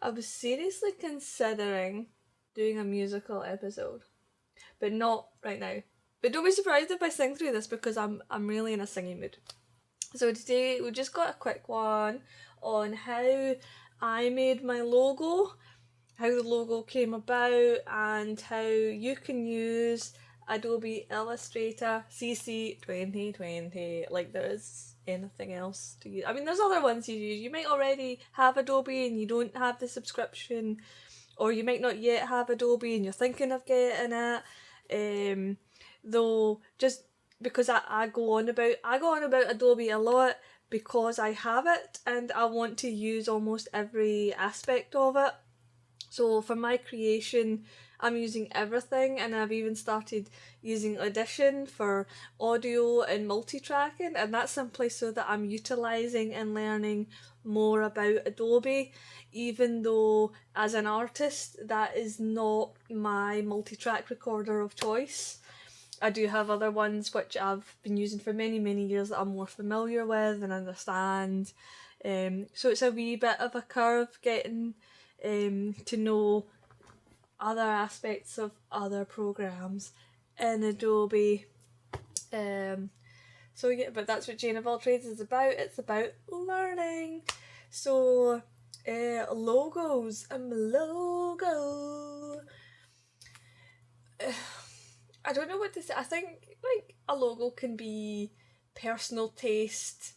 I was seriously considering doing a musical episode, but not right now. But don't be surprised if I sing through this because I'm really in a singing mood. So today we just got a quick one on how I made my logo, how the logo came about, and how you can use Adobe Illustrator CC 2020 like there is anything else to use. I mean, there's other ones you use. You might already have Adobe and you don't have the subscription, or you might not yet have Adobe and you're thinking of getting it. Though just because I go on about Adobe a lot because I have it and I want to use almost every aspect of it. So for my creation, I'm using everything, and I've even started using Audition for audio and multi-tracking, and that's simply so that I'm utilising and learning more about Adobe, even though as an artist that is not my multi-track recorder of choice. I do have other ones which I've been using for many, many years that I'm more familiar with and understand. So it's a wee bit of a curve getting to know other aspects of other programs in Adobe. So yeah, but that's what Jane of All Trades is about. It's about learning. So logos. Logo. I don't know what to say. I think like a logo can be personal taste.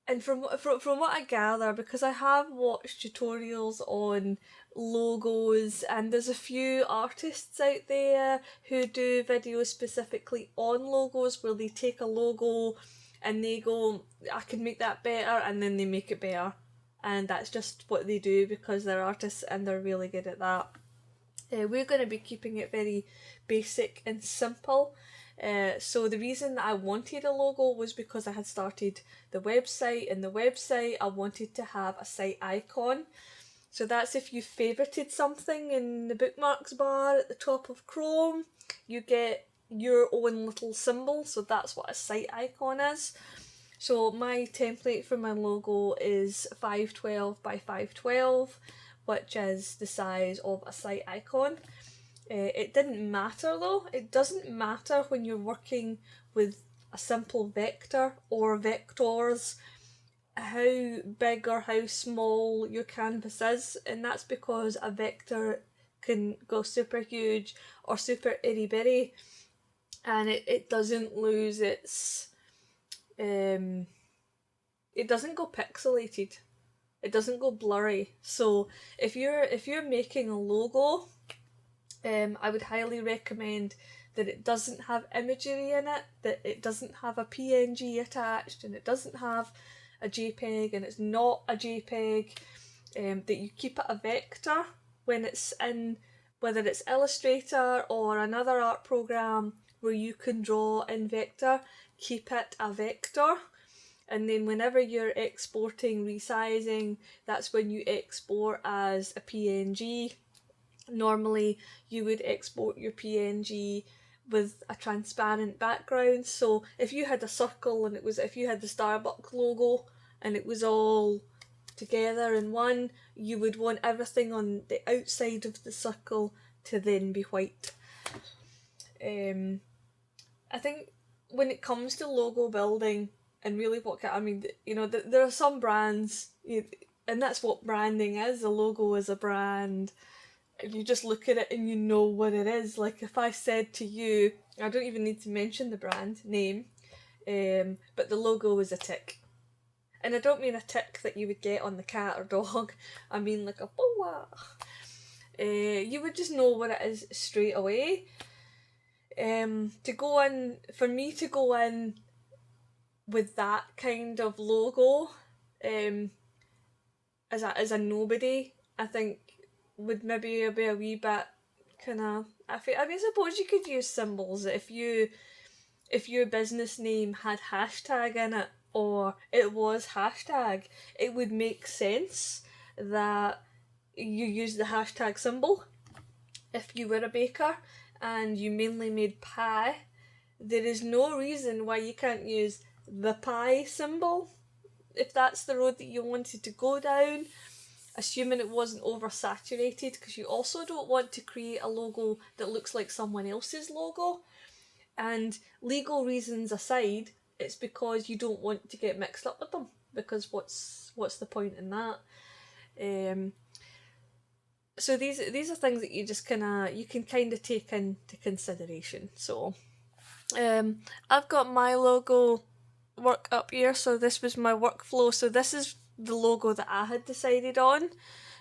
And from what I gather, because I have watched tutorials on logos, and there's a few artists out there who do videos specifically on logos where they take a logo and they go, I can make that better, and then they make it better. And that's just what they do because they're artists and they're really good at that. We're going to be keeping it very basic and simple. So the reason that I wanted a logo was because I had started the website, and the website I wanted to have a site icon. So that's if you favorited something in the bookmarks bar at the top of Chrome, you get your own little symbol. So that's what a site icon is. So my template for my logo is 512 by 512, which is the size of a site icon. It didn't matter though. It doesn't matter when you're working with a simple vector or vectors how big or how small your canvas is, and that's because a vector can go super huge or super itty bitty, and it doesn't lose its it doesn't go pixelated. It doesn't go blurry. So if you're making a logo, I would highly recommend that it doesn't have imagery in it, that it doesn't have a PNG attached, and it doesn't have a JPEG, and it's not a JPEG, that you keep it a vector when it's in, whether it's Illustrator or another art program where you can draw in vector, keep it a vector. And then whenever you're exporting, resizing, that's when you export as a PNG. Normally you would export your PNG with a transparent background. So if you had a circle and if you had the Starbucks logo and it was all together in one, you would want everything on the outside of the circle to then be white. I think when it comes to logo building, and really there are some brands, and that's what branding is. A logo is a brand. You just look at it and you know what it is. Like if I said to you, I don't even need to mention the brand name, but the logo is a tick. And I don't mean a tick that you would get on the cat or dog. I mean like a boa. You would just know what it is straight away. For me to go in with that kind of logo, as a nobody, I think would maybe be a wee bit kind of. I suppose you could use symbols if your business name had hashtag in it, or it was hashtag. It would make sense that you use the hashtag symbol. If you were a baker and you mainly made pie, there is no reason why you can't use the pie symbol. if that's the road that you wanted to go down, assuming it wasn't oversaturated, because you also don't want to create a logo that looks like someone else's logo. And legal reasons aside, it's because you don't want to get mixed up with them, because what's the point in that? So these are things that you just you can kind of take into consideration. So I've got my logo work up here, so this was my workflow. So this is the logo that I had decided on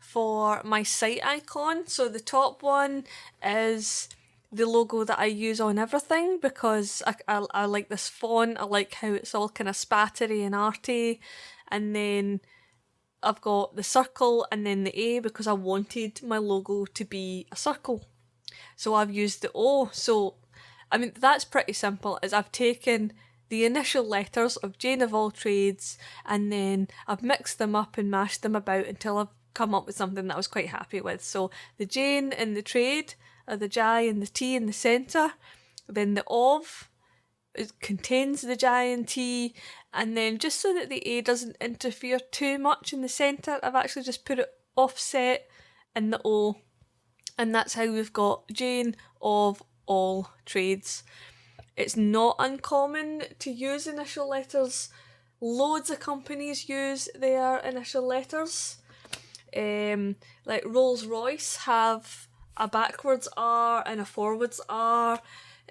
for my site icon. So the top one is the logo that I use on everything, because I like this font. I like how it's all kind of spattery and arty. And then I've got the circle and then the A, because I wanted my logo to be a circle. So I've used the O. So, I mean, that's pretty simple, as I've taken the initial letters of Jane of all trades, and then I've mixed them up and mashed them about until I've come up with something that I was quite happy with. So the Jane in the trade, are the J and the T in the centre, then the of, it contains the J and T, and then just so that the A doesn't interfere too much in the centre, I've actually just put it offset in the O, and that's how we've got Jane of all trades. It's not uncommon to use initial letters. Loads of companies use their initial letters. Like Rolls-Royce have a backwards R and a forwards R.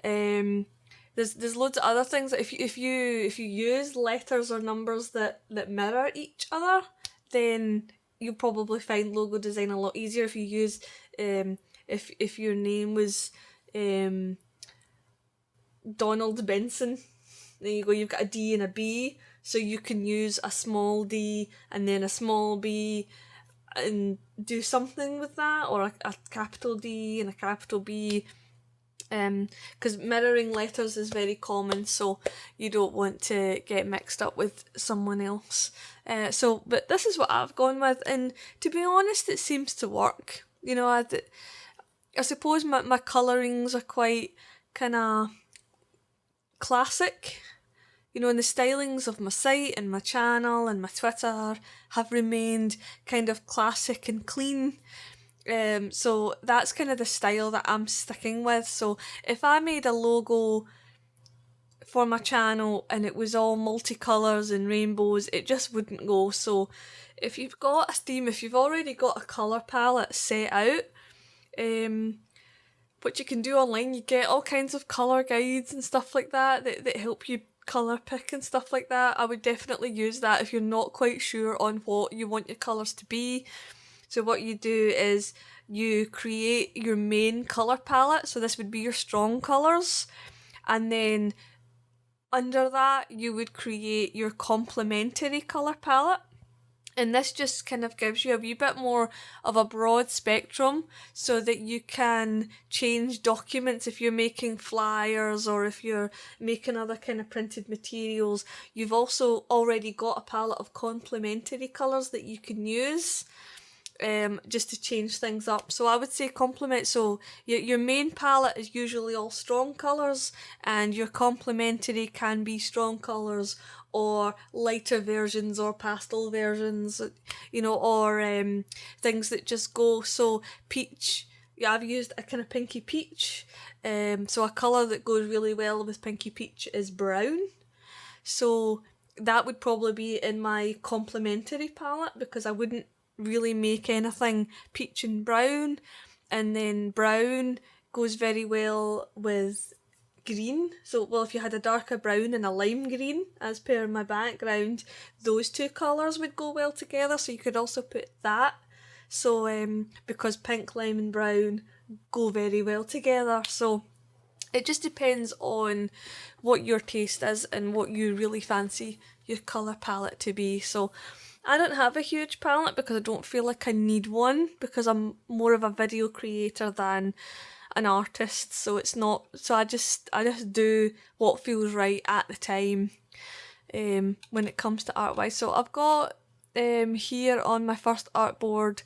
There's loads of other things. If you use letters or numbers that mirror each other, then you'll probably find logo design a lot easier. If you use if your name was Donald Benson, there you go, you've got a D and a B, so you can use a small d and then a small b and do something with that, or a capital D and a capital B, because mirroring letters is very common, so you don't want to get mixed up with someone else. But this is what I've gone with, and to be honest, it seems to work. You know, I suppose my colourings are quite kind of classic, you know, and the stylings of my site and my channel and my Twitter have remained kind of classic and clean. So that's kind of the style that I'm sticking with. So if I made a logo for my channel and it was all multicolours and rainbows, it just wouldn't go. So if you've got a theme, if you've already got a colour palette set out, what you can do online, you get all kinds of colour guides and stuff like that help you colour pick and stuff like that. I would definitely use that if you're not quite sure on what you want your colours to be. So what you do is you create your main colour palette, so this would be your strong colours, and then under that you would create your complementary colour palette. And this just kind of gives you a wee bit more of a broad spectrum so that you can change documents if you're making flyers or if you're making other kind of printed materials. You've also already got a palette of complementary colours that you can use just to change things up. So I would say complement. So your main palette is usually all strong colours, and your complementary can be strong colours or lighter versions or pastel versions, you know, or things that just go. So peach, yeah, I've used a kind of pinky peach. So a colour that goes really well with pinky peach is brown. So that would probably be in my complementary palette, because I wouldn't really make anything peach and brown. And then brown goes very well with green. So, well, if you had a darker brown and a lime green, as per my background, those two colours would go well together, so you could also put that. So, because pink, lime and brown go very well together. So, it just depends on what your taste is and what you really fancy your colour palette to be. So, I don't have a huge palette because I don't feel like I need one, because I'm more of a video creator than an artist, so it's not, so I just do what feels right at the time when it comes to art wise. So I've got here on my first artboard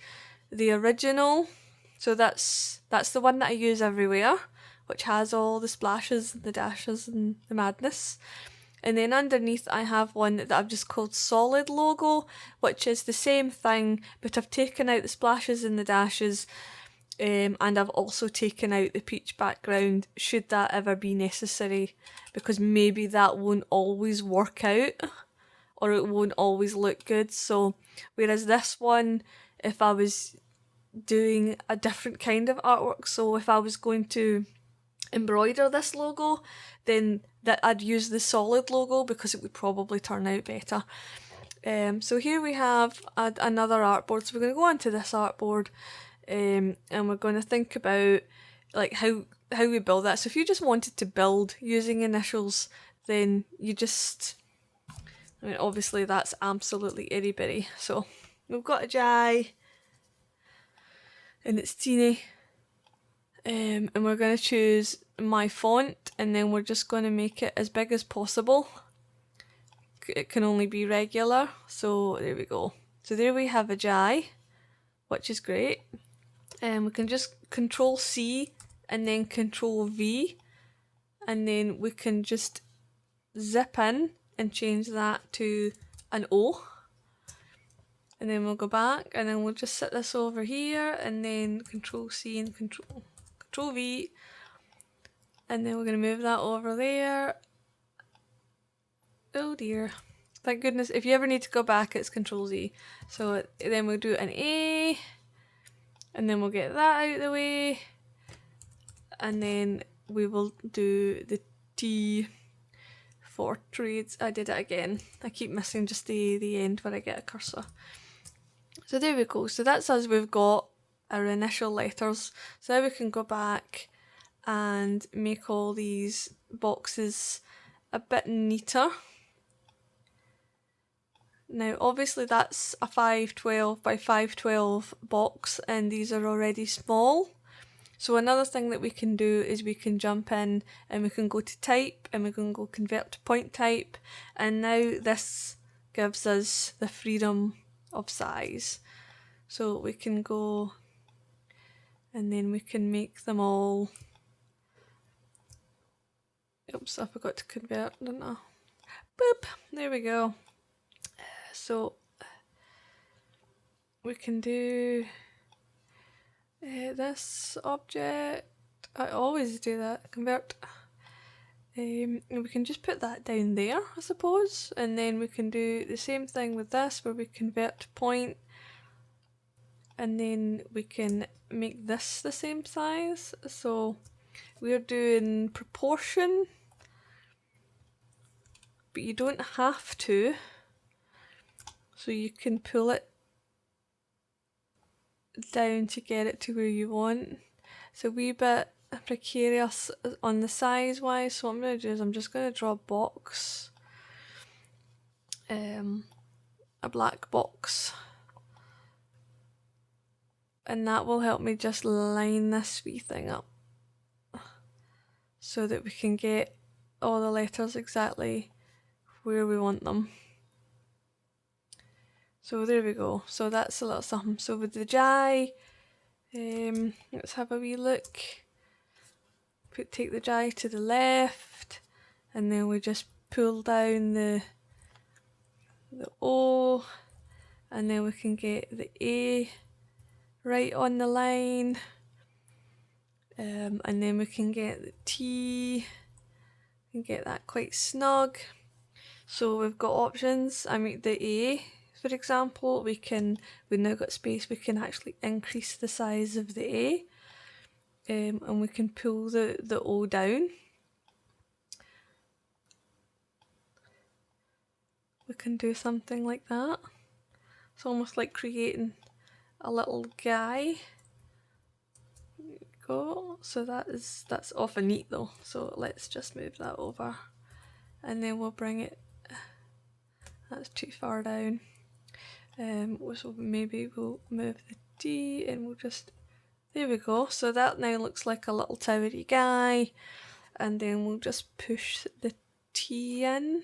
the original, so that's the one that I use everywhere, which has all the splashes and the dashes and the madness. And then underneath I have one that I've just called solid logo, which is the same thing, but I've taken out the splashes and the dashes, and I've also taken out the peach background should that ever be necessary, because maybe that won't always work out or it won't always look good. So whereas this one, if I was doing a different kind of artwork, so if I was going to embroider this logo, then that I'd use the solid logo because it would probably turn out better. So here we have another artboard. So we're going to go onto this artboard, and we're going to think about like how we build that. So if you just wanted to build using initials, then you just, I mean, obviously that's absolutely itty bitty. So we've got a J, and it's teeny, and we're going to choose my font, and then we're just going to make it as big as possible. It can only be regular, so there we go. So there we have a J, which is great. And we can just Control C and then Control V, and then we can just zip in and change that to an O. And then we'll go back, and then we'll just set this over here, and then Control C and Control V, and then we're going to move that over there. Oh dear. Thank goodness, if you ever need to go back, it's Control Z. So then we'll do an A, and then we'll get that out of the way, and then we will do the T for trades. I did it again. I keep missing just the end where I get a cursor. So there we go. So that's us. We've got our initial letters. So now we can go back and make all these boxes a bit neater. Now obviously that's a 512 by 512 box, and these are already small. So another thing that we can do is we can jump in and we can go to type, and we can go convert to point type, and now this gives us the freedom of size. So we can go, and then we can make them all. Oops, I forgot to convert, didn't I? Boop, there we go. So we can do this object. I always do that, convert. And we can just put that down there, I suppose, and then we can do the same thing with this where we convert to point, and then we can make this the same size. So we're doing proportion, but you don't have to. So you can pull it down to get it to where you want. It's a wee bit precarious on the size wise, so what I'm going to do is I'm just going to draw a box, a black box, and that will help me just line this wee thing up so that we can get all the letters exactly where we want them. So there we go. So that's a little something. So with the J, let's have a wee look. Take the J to the left, and then we just pull down the O, and then we can get the A right on the line, and then we can get the T and get that quite snug. So we've got options. I mean the A, for example, we've now got space, we can actually increase the size of the A, and we can pull the O down. We can do something like that. It's almost like creating a little guy. There we go. So that's awfully neat though. So let's just move that over, and then we'll bring it. That's too far down. So maybe we'll move the D, and we'll just, there we go. So that now looks like a little towery guy, and then we'll just push the T in.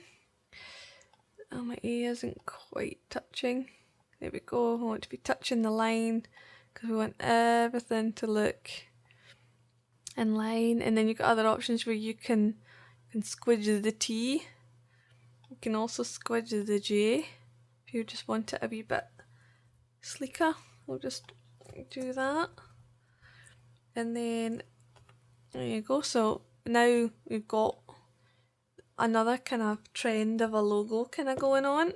Oh, my A isn't quite touching. There we go. We want to be touching the line because we want everything to look in line. And then you've got other options where you can squidge the T, You can also squidge the J if you just want it a wee bit sleeker. We'll just do that. And then there you go. So now we've got another kind of trend of a logo kind of going on.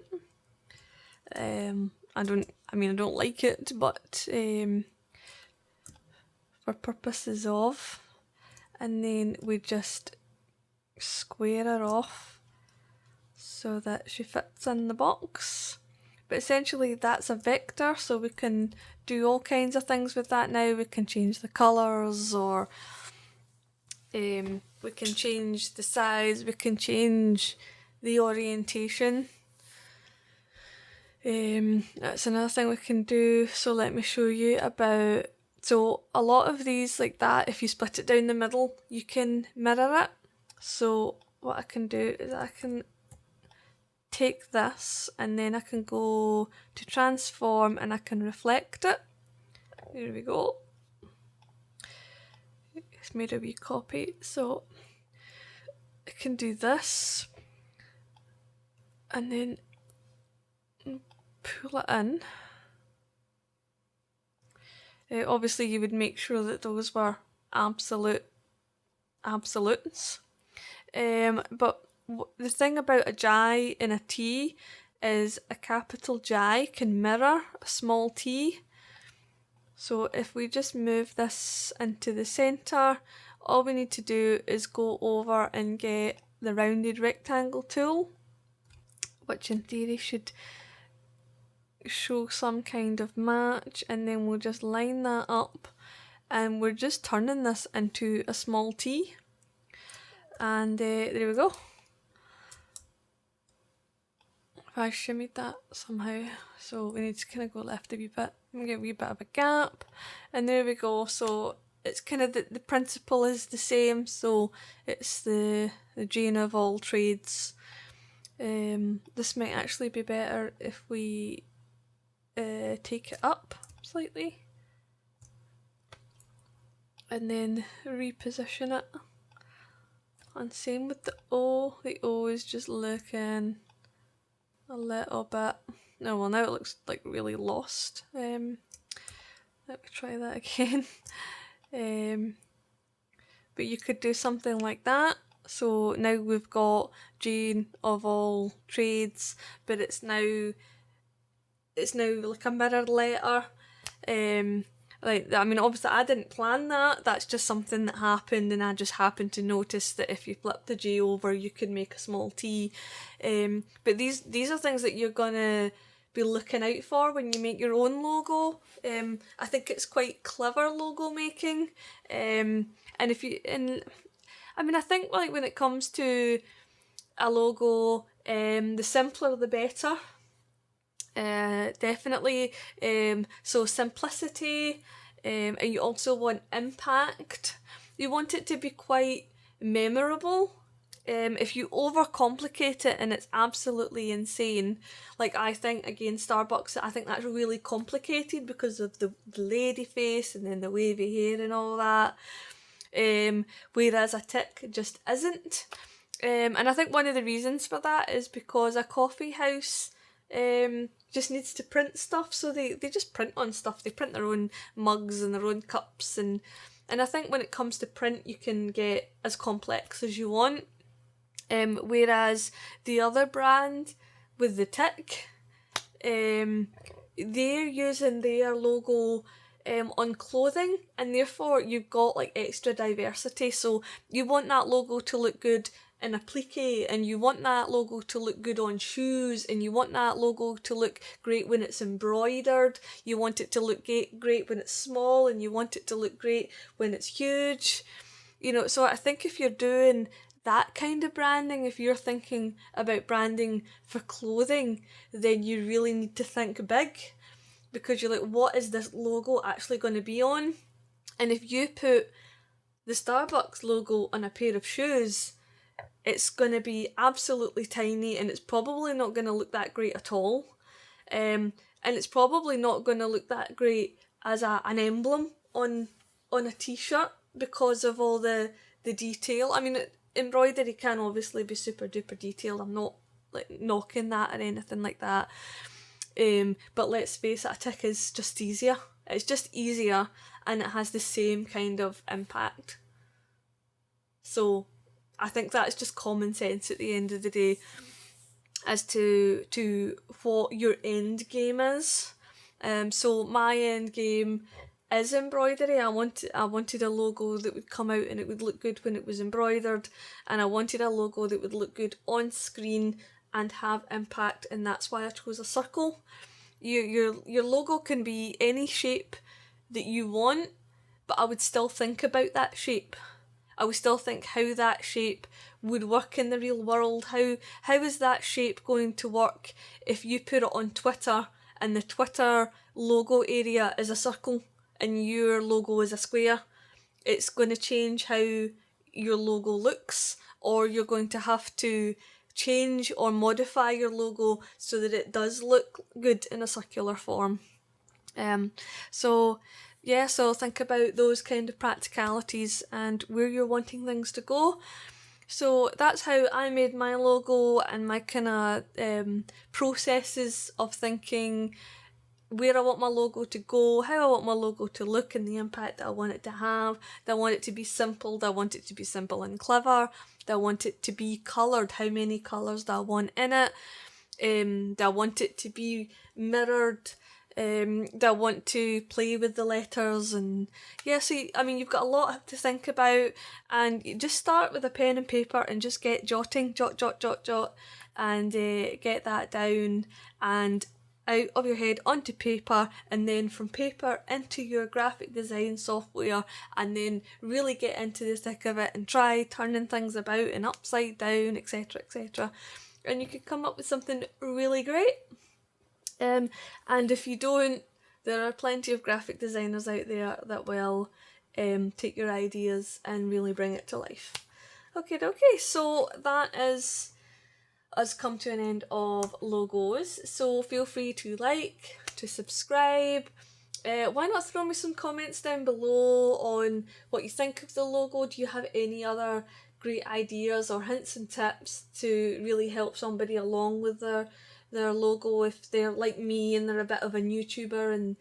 I don't like it, but for purposes of, and then we just square her off so that she fits in the box. But essentially that's a vector, so we can do all kinds of things with that now. We can change the colours, or we can change the size, we can change the orientation. That's another thing we can do. So let me show you about, so a lot of these like that, if you split it down the middle, you can mirror it. So what I can do is I can take this and then I can go to transform and I can reflect it. There we go. It's made a wee copy. So I can do this and then pull it in. Obviously you would make sure that those were absolutes. But the thing about a J and a T is a capital J can mirror a small t. So if we just move this into the centre, all we need to do is go over and get the rounded rectangle tool, which in theory should show some kind of match, and then we'll just line that up, and we're just turning this into a small t. And there we go. If I shimmied that somehow, so we need to kind of go left a wee bit and get a wee bit of a gap, and there we go. So it's kind of the principle is the same, so it's the Jane of all trades. This might actually be better if we take it up slightly and then reposition it. And same with the O. The O is just looking a little bit. No, well now it looks like really lost. Let me try that again. But you could do something like that. So now we've got Jane of all trades, but it's now like a mirrored letter. Obviously I didn't plan that. That's just something that happened, and I just happened to notice that if you flip the J over, you can make a small t. But these are things that you're gonna be looking out for when you make your own logo. I think it's quite clever logo making. I think like when it comes to a logo, the simpler the better. Definitely. So simplicity, and you also want impact. You want it to be quite memorable. If you overcomplicate it and it's absolutely insane, like I think again Starbucks, I think that's really complicated because of the lady face and then the wavy hair and all that. Whereas a tick just isn't. And I think one of the reasons for that is because a coffee house just needs to print stuff, so they just print on stuff. They print their own mugs and their own cups, and I think when it comes to print you can get as complex as you want. Whereas the other brand with the tick, they're using their logo on clothing, and therefore you've got like extra diversity. So you want that logo to look good in a plique, and you want that logo to look good on shoes, and you want that logo to look great when it's embroidered. You want it to look great when it's small, and you want it to look great when it's huge. So I think if you're doing that kind of branding, if you're thinking about branding for clothing, then you really need to think big, because you're like, what is this logo actually going to be on? And if you put the Starbucks logo on a pair of shoes, it's going to be absolutely tiny, and it's probably not going to look that great at all. And it's probably not going to look that great as an emblem on a t-shirt because of all the detail. Embroidery can obviously be super duper detailed. I'm not like knocking that or anything like that. But let's face it, a tick is just easier. It's just easier, and it has the same kind of impact. So I think that's just common sense at the end of the day as to what your end game is. So my end game is embroidery. I wanted a logo that would come out and it would look good when it was embroidered, and I wanted a logo that would look good on screen and have impact, and that's why I chose a circle. Your logo can be any shape that you want, but I would still think about that shape. I would still think how that shape would work in the real world. How is that shape going to work if you put it on Twitter and the Twitter logo area is a circle and your logo is a square? It's going to change how your logo looks, or you're going to have to change or modify your logo so that it does look good in a circular form. So think about those kind of practicalities and where you're wanting things to go. So that's how I made my logo, and my kind of processes of thinking where I want my logo to go, how I want my logo to look, and the impact that I want it to have. Do I want it to be simple? Do I want it to be simple and clever? Do I want it to be coloured? How many colours do I want in it? Do I want it to be mirrored? Do I want to play with the letters? And you've got a lot to think about, and you just start with a pen and paper and just get jot, and get that down and out of your head onto paper, and then from paper into your graphic design software, and then really get into the thick of it and try turning things about and upside down, etc., and you could come up with something really great. And if you don't, there are plenty of graphic designers out there that will take your ideas and really bring it to life. Okay, so that is us come to an end of logos. So feel free to like, to subscribe. Why not throw me some comments down below on what you think of the logo? Do you have any other great ideas or hints and tips to really help somebody along with their logo if they're like me and they're a bit of a YouTuber and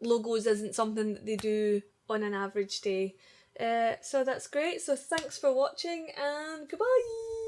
logos isn't something that they do on an average day? So that's great. So thanks for watching, and goodbye.